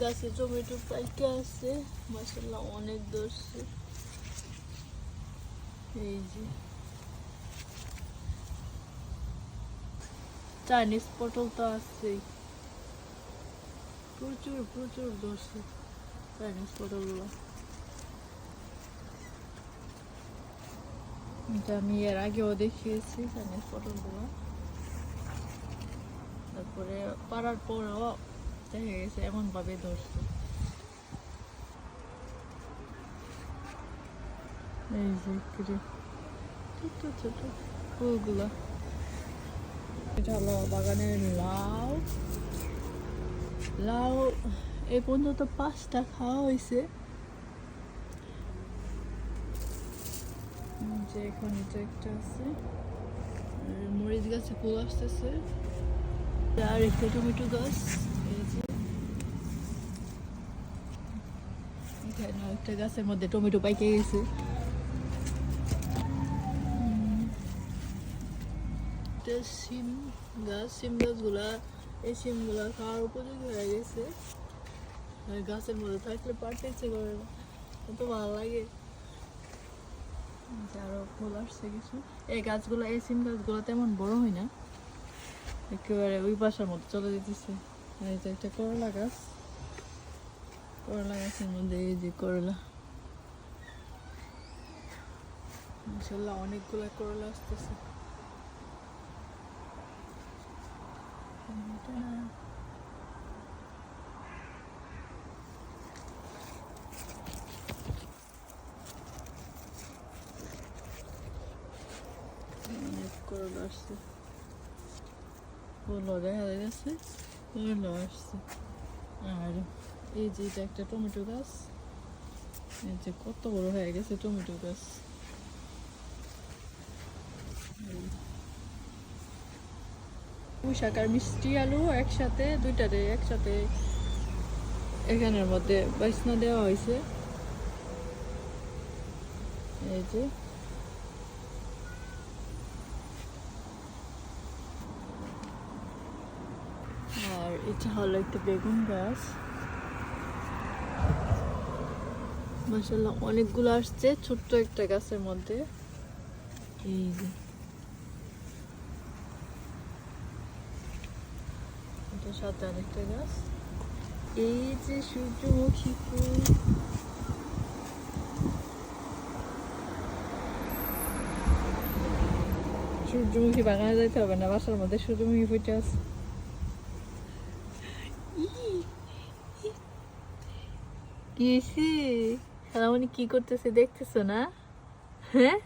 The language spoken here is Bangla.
গাছে টমেটো পাইকে আছে মাশাআল্লাহ অনেক ধরছে। এই যে চাইনিজ পটল তো আছেই, প্রচুর প্রচুর ধরছে চাইনিজ পটলগুলো। এটা আমি এর আগেও দেখিয়েছি চাইনিজ পটলগুলো, তারপরে পাড়ার পরেও দেখা গেছে এমন ভাবে ধরছে। এই যে ছোট ছোট ফুলগুলো, এটা হলো বাগানের লাউ। লাউ এই পর্যন্ত 5টা খাওয়া হয়েছে। যে এখানে তো একটা আছে, মরিচ গাছে ফুল আসতেছে, আর একটা টমেটো গাছ। এই যে এখানে একটা গাছের মধ্যে টমেটো পাইকে গেছে। সিম গাছ, সিম গাছগুলা, এই সিমগুলা খাওয়ার উপযোগী হয়ে গেছে। গাছের মধ্যে থাকলে পারতে ইচ্ছে করে না, এত ভালো লাগে। আরো ফুল আসছে কিছু। এই গাছগুলো, এই সিম গাছগুলো তেমন বড় হয় না, একেবারে ওই বাসার মধ্যে চলে যেতেছে। এই যে একটা করলা গাছ, করলা গাছের মধ্যে এই যে করলা, মাশাআল্লাহ অনেকগুলো করলা আসতেছে। অনেক করলা আসছে, ফুলও দেখা যাচ্ছে, করলা আসছে। আর এই যে এটা একটা টমেটো গাছ, এই যে কত বড় হয়ে গেছে টমেটো গাছ। পুঁই শাক আর মিষ্টি আলু একসাথে, দুইটাতে একসাথে এখানের মধ্যে বাইসনা দেওয়া হয়েছে। এই যে আর এটা হলো একটা বেগুন গাছ, মাশাআল্লাহ অনেকগুলো আসছে ছোট্ট একটা গাছের মধ্যে। এই যে এটা সাথে আরেকটা গাছ। এই যে সূর্যমুখী ফুল, সূর্যমুখী বাগানে যাইতে হবে না, বাসার মধ্যে সূর্যমুখী ফুটে আছে। কি খালামণি কি করতেছে দেখতেছো না? হ্যাঁ